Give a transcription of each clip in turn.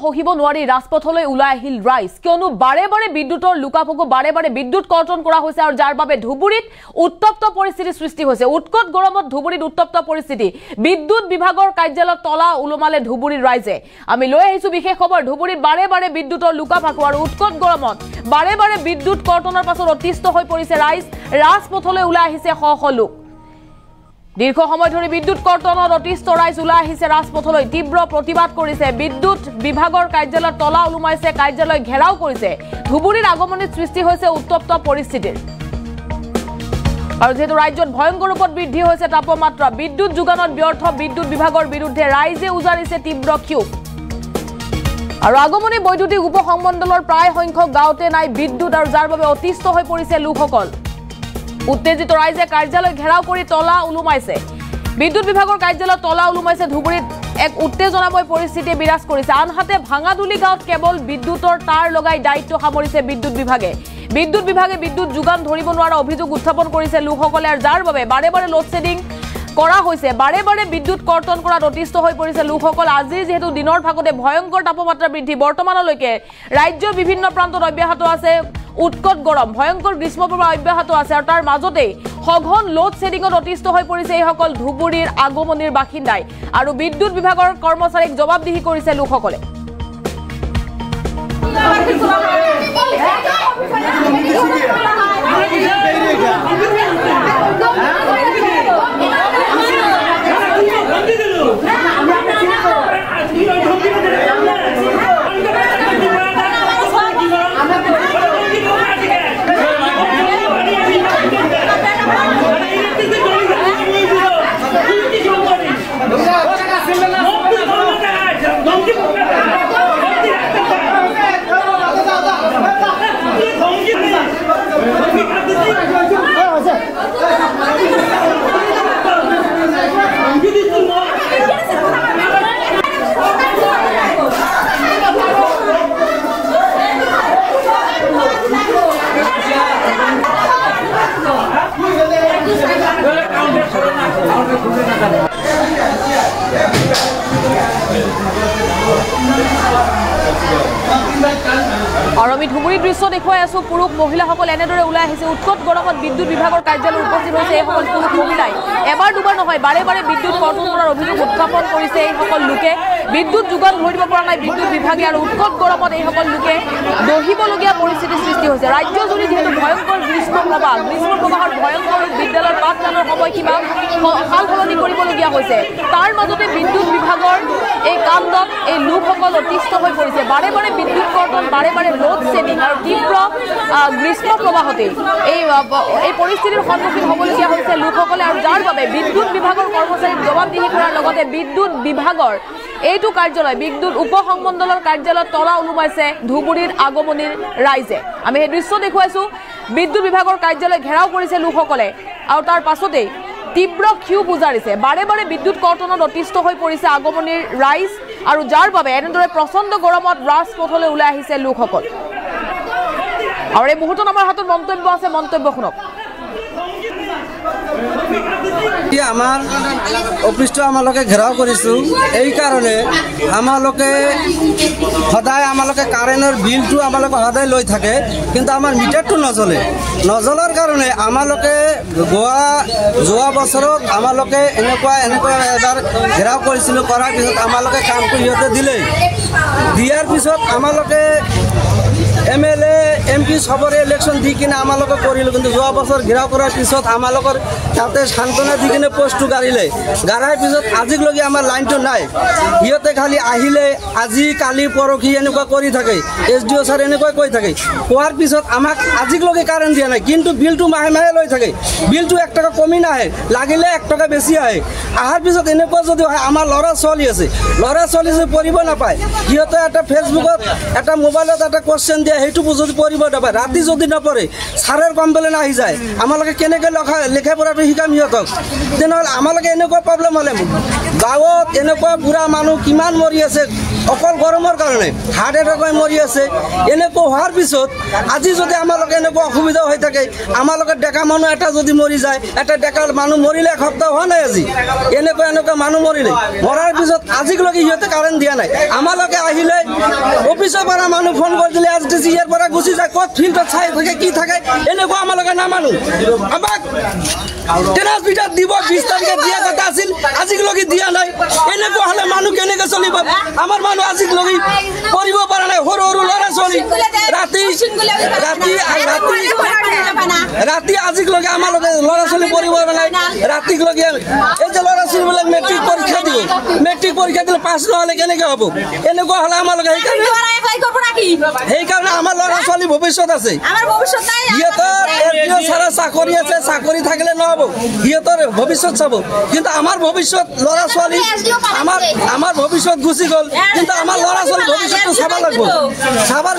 হহিব নোৱাৰি ৰাজপথলৈ ওলাই আহিল ৰাইজ কিয়নো বাৰে বাৰে বিদ্যুতৰ লুকাপকু বাৰে বাৰে বিদ্যুৎ কৰ্তন কৰা হৈছে আৰু যাৰ বাবে ধুবুৰীত উত্তপ্ত পৰিস্থিতি সৃষ্টি হৈছে উৎকট গৰমত ধুবুৰীত উত্তপ্ত পৰিস্থিতি বিদ্যুৎ বিভাগৰ কাৰ্যালয়ত তলা উলমালে ধুবুৰীৰ ৰাইজে আমি লৈ আহিছো বিশেষ খবৰ ধুবুৰীত বাৰে বাৰে বিদ্যুতৰ লুকাপকু আৰু উৎকট গৰমত বাৰে বাৰে বিদ্যুৎ কৰ্তনৰ পাছত অতিষ্ঠ হৈ পৰিছে ৰাইজ ৰাজপথলৈ ওলাই আহিছে শ শ লোক দীৰ্ঘ সময় ধৰি বিদ্যুৎ কৰ্তনত অতিষ্ঠ ৰাইজ ওলাই আহিছে ৰাজপথলৈ তীব্ৰ প্ৰতিবাদ কৰিছে বিদ্যুৎ বিভাগৰ কাৰ্যালয়ত তলা উলমাইছে কাৰ্যালয় ঘেৰাও কৰিছে ধুবুৰীৰ আগমনিত সৃষ্টি হৈছে উত্তপ্ত পৰিস্থিতিৰ আৰু যেহেতু ৰাজ্যত ভয়ংকৰ ৰূপত বৃদ্ধি হৈছে তাপমাত্ৰা বিদ্যুৎ যোগানত ব্যৰ্থ বিদ্যুৎ বিভাগৰ বিৰুদ্ধে ৰাইজে উজাৰিছে তীব্ৰ ক্ষোভ আৰু আগমনী বৈদ্যুতিক উপসংমণ্ডলৰ প্ৰায় সংখ্যক গাঁৱতে নাই বিদ্যুৎ আৰু যাৰ বাবে অতিষ্ঠ হৈ পৰিছে লোকসকল উত্তেজিত ৰাইজে কাৰ্যালয় ঘেৰাও কৰি তলা উলুমাইছে বিদ্যুৎ বিভাগৰ কাৰ্যালয়ত তলা উলুমাইছে ধুবুৰীত এক উত্তেজনাময় পৰিস্থিতিয়ে বিৰাজ কৰিছে আনহাতে ভাঙাদুলি গাঁৱত কেৱল বিদ্যুতৰ তাঁৰ লগাই দায়িত্ব সামৰিছে বিদ্যুৎ বিভাগে বিদ্যুৎ যোগান ধৰিব নোৱাৰা অভিযোগ উত্থাপন কৰিছে লোকসকলে আৰু যাৰ বাবে বাৰে বাৰে লোড শেডিং কৰা হৈছে বাৰে বাৰে বিদ্যুৎ কৰ্তন কৰাত অতিষ্ঠ হৈ পৰিছে লোকসকল আজি যেহেতু দিনৰ ভাগতে ভয়ংকৰ তাপমাত্ৰা বৃদ্ধি বৰ্তমানলৈকে ৰাজ্যৰ বিভিন্ন প্ৰান্তত অব্যাহত আছে উৎকট গৰম ভয়ংকৰ গ্ৰীষ্মপ্ৰবাহ অব্যাহত আছে আৰু তাৰ মাজতেই সঘন লোড শেডিঙত অতিষ্ঠ হৈ পৰিছে এইসকল ধুবুৰীৰ আগমনিৰ বাসিন্দাই আৰু বিদ্যুৎ বিভাগৰ কৰ্মচাৰীক জবাবদিহি কৰিছে লোকসকলে আৰু আমি ধুবুৰীৰ দৃশ্য দেখুৱাই আছো পুৰুষ মহিলাসকল এনেদৰে ওলাই আহিছে উৎকট গৰমত বিদ্যুৎ বিভাগৰ কাৰ্যালয়ত উপস্থিত হৈছে এইসকল পুৰুষ মহিলাই এবাৰ দুবাৰ নহয় বাৰে বাৰে বিদ্যুৎ কৰ্তন কৰাৰ অভিযোগ উত্থাপন কৰিছে এইসকল লোকে বিদ্যুৎ যোগান ধৰিব পৰা নাই বিদ্যুৎ বিভাগে আৰু উৎকট গৰমত এইসকল লোকে দহিবলগীয়া পৰিস্থিতিৰ সৃষ্টি হৈছে ৰাজ্যজুৰি যিহেতু ভয়ংকৰ গ্ৰীষ্মপ্ৰবাহৰ ভয়ংকৰ বিদ্যালয়ৰ পাঠদানৰ সময়সীমা সাল সলনি কৰিবলগীয়া হৈছে তাৰ মাজতে বিদ্যুৎ বিভাগৰ এই কাণ্ডত এই লোকসকল অতিষ্ঠ হৈ পৰিছে বাৰে বাৰে বিদ্যুৎ কৰ্তন বাৰে বাৰে লোড শেডিং আৰু তীব্ৰ গ্ৰীষ্মপ্ৰবাহতে এই পৰিস্থিতিৰ সন্মুখীন হ'বলগীয়া হৈছে লোকসকলে আৰু যাৰ বাবে বিদ্যুৎ বিভাগৰ কৰ্মচাৰীক জবাবদিহি কৰাৰ লগতে বিদ্যুৎ বিভাগৰ এইটো কাৰ্যালয় বিদ্যুৎ উপসংমণ্ডলৰ কাৰ্যালয়ত তলা উলুমাইছে ধুবুৰীৰ আগমনিৰ ৰাইজে আমি এই দৃশ্য দেখুৱাইছো বিদ্যুৎ বিভাগৰ কাৰ্যালয় ঘেৰাও কৰিছে লোকসকলে আৰু তাৰ পাছতেই তীব্ৰ ক্ষোভ উজাৰিছে বাৰে বাৰে বিদ্যুৎ কৰ্তনত অতিষ্ঠ হৈ পৰিছে আগমনিৰ ৰাইজ আৰু যাৰ বাবে এনেদৰে প্ৰচণ্ড গৰমত ৰাজপথলৈ ওলাই আহিছে লোকসকল আৰু এই মুহূৰ্তত আমাৰ হাতত মন্তব্য আছে মন্তব্য শুনক আমাৰ অফিসটো আমালোকে ঘেৰাও কৰিছো এই কাৰণে আমালোকে সদায় আমালোকে কাৰেণ্টৰ বিলটো আমালোকে সদায় লৈ থাকে কিন্তু আমাৰ মিটাৰটো নজলাৰ কাৰণে আমালোকে যোৱা বছৰত আমালোকে এনেকুৱা এবাৰ ঘেৰাও কৰিছিলো কৰাৰ পিছত আমালোকে কামটো ইহঁতে দিয়াৰ পিছত আমালোকে MLA MP সবৰে ইলেকশন দি কিনে আমালোকে কৰিলো কিন্তু যোৱা বছৰ ঘেৰাও কৰাৰ পিছত আমালোকৰ তাতে শান্তনা দি কিনে পোস্টটো গাড়াৰ পিছত আজিলৈকে আমাৰ লাইনটো নাই ইহঁতে খালি আহিলে আজি কালি পৰখি এনেকুৱা কৰি থাকে SDO স্যাৰ এনেকৈ কৈ থাকে কোৱাৰ পিছত আমাক আজিলৈকে কাৰেণ্ট দিয়া নাই কিন্তু বিলটো মাহে মাহে লৈ থাকে বিলটো 1 টকা কমি নাহে লাগিলে 1 টকা বেছি আহে আহাৰ পিছত এনেকুৱা যদি হয় আমাৰ ল'ৰা ছোৱালী আছে পঢ়িব নাপায় ইহঁতে এটা ফেসবুকত এটা মোবাইলত এটা কোৱেশ্চন দিয়ে সেইটো যদি পঢ়িব নাপায় ৰাতি যদি নপঢ়ে ছাৰৰ কমপ্লেইন আহি যায় আমালোকে কেনেকৈ লেখা পঢ়াটো শিকাম ইহঁতক তেনেহ'লে আমালোকে এনেকুৱা প্ৰব্লেম হ'লে গাঁৱত এনেকুৱা বুঢ়া মানুহ কিমান মৰি আছে অকল গৰমৰ কাৰণে হাৰ্ট এটেক হৈ মৰি আছে এনেকুৱা হোৱাৰ পিছত আজি যদি আমালোকে এনেকুৱা অসুবিধা হৈ থাকে আমালোকে ডেকা মানুহ এটা যদি মৰি যায় এটা ডেকা মানুহ মৰিলে এসপ্তাহ হোৱা নাই আজি এনেকুৱা মানুহ মৰিলে মৰাৰ পিছত আজিলৈকে সিহঁতে কাৰেণ্ট দিয়া নাই আমালোকে আহিলে অফিসৰ পৰা মানুহ ফোন কৰি দিলে এছডিচি ইয়াৰ পৰা গুচি যায় ক'ত ফিল্ডত চাই থাকে কি থাকে এনেকুৱা আমালোকে নামানো আমাক টেনাছ মিটাৰ দিব 20 তাৰিখে দিয়া কথা আছিল আজিলৈকে দিয়া নাই এনেকুৱা হ'লে মানুহ কেনেকৈ চলিব আমাৰ মানুহ আজিলৈকে কৰিব পৰা নাই সৰু সৰু ল'ৰা ছোৱালী ৰাতি আজিলৈকে আমালোকে ল'ৰা ছোৱালী পঢ়িব পৰা নাই ৰাতিলৈকে এই যে ল'ৰা ছোৱালীবিলাক মেট্ৰিক পৰীক্ষা দিলে পাছ নহ'লে কেনেকৈ হ'ব এনেকুৱা হ'লে আমালোকে সেইকাৰণে আমাৰ ল'ৰা ছোৱালী ভৱিষ্যত আছে সিহঁতৰ এছডিঅ' ছাৰৰ চাকৰি আছে চাকৰি থাকিলে নহ'ব সিহঁতৰ ভৱিষ্যত চাব কিন্তু আমাৰ ভৱিষ্যত ল'ৰা ছোৱালী আমাৰ ভৱিষ্যত গুচি গ'ল কিন্তু আমাৰ ল'ৰা ছোৱালী ভৱিষ্যতটো চাব লাগিব চাবৰ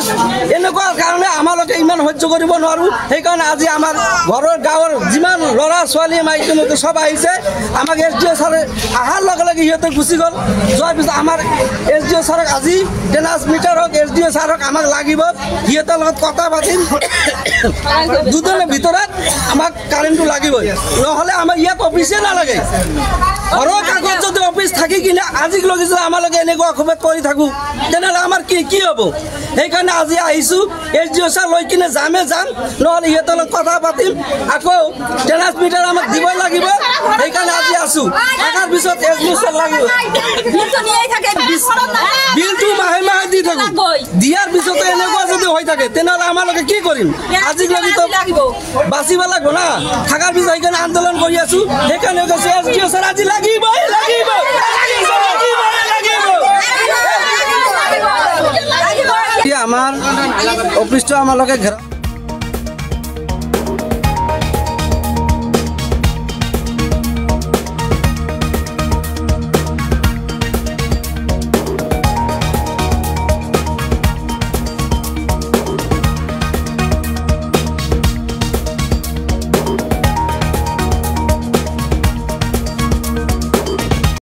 এনেকুৱা কাৰণে আমালোকে ইমান সহ্য কৰিব নোৱাৰোঁ সেইকাৰণে আজি আমাৰ ঘৰৰ গাঁৱৰ যিমান ল'ৰা ছোৱালী মাইকী মইকী চব আহিছে আমাক এছডিঅ' ছাৰে অহাৰ লগে লগে সিহঁতে গুচি গ'ল যোৱাৰ পিছত আমাৰ এছডিঅ' ছাৰক আজি টেনাছ মিটাৰক এছডিঅ' ছাৰক আমাক লাগিব সিহঁতৰ লগত কথা পাতিম দুদিনৰ ভিতৰত আমাক কাৰেণ্টটো লাগিবই নহ'লে আমাৰ ইয়াত অফিচে নালাগে ঘৰৰ কাগজ যদি অফিচ থাকি কিনে আজিলৈকে যদি আমালোকে এনেকুৱা অসুবিধা কৰি থাকোঁ তেনেহ'লে আমাৰ কি হ'ব সেইকাৰণে আজি আহিছোঁ এছডিঅ' ছাৰ লৈ কিনে যাম নহ'লে সিহঁতৰ লগত কথা পাতিম আকৌ টেনাছ মিটাৰ আমাক দিব লাগিব সেইকাৰণে আজি আছোঁ থকাৰ পিছত এছডিঅ' ছাৰ লাগিব বিলটো মাহে মাহে দি থাকোঁ দিয়াৰ পিছতো এনেকুৱা যদি হৈ থাকে তেনেহ'লে আমালোকে কি কৰিম আজিলৈকেতো বাচিব লাগিব না থকাৰ পিছত সেইকাৰণে আন্দোলন কৰি আছোঁ সেইকাৰণে কৈছোঁ এছডিঅ' ছাৰ আজি লাগিবই আমাৰ অফিচটো আমালোকে ঘেৰা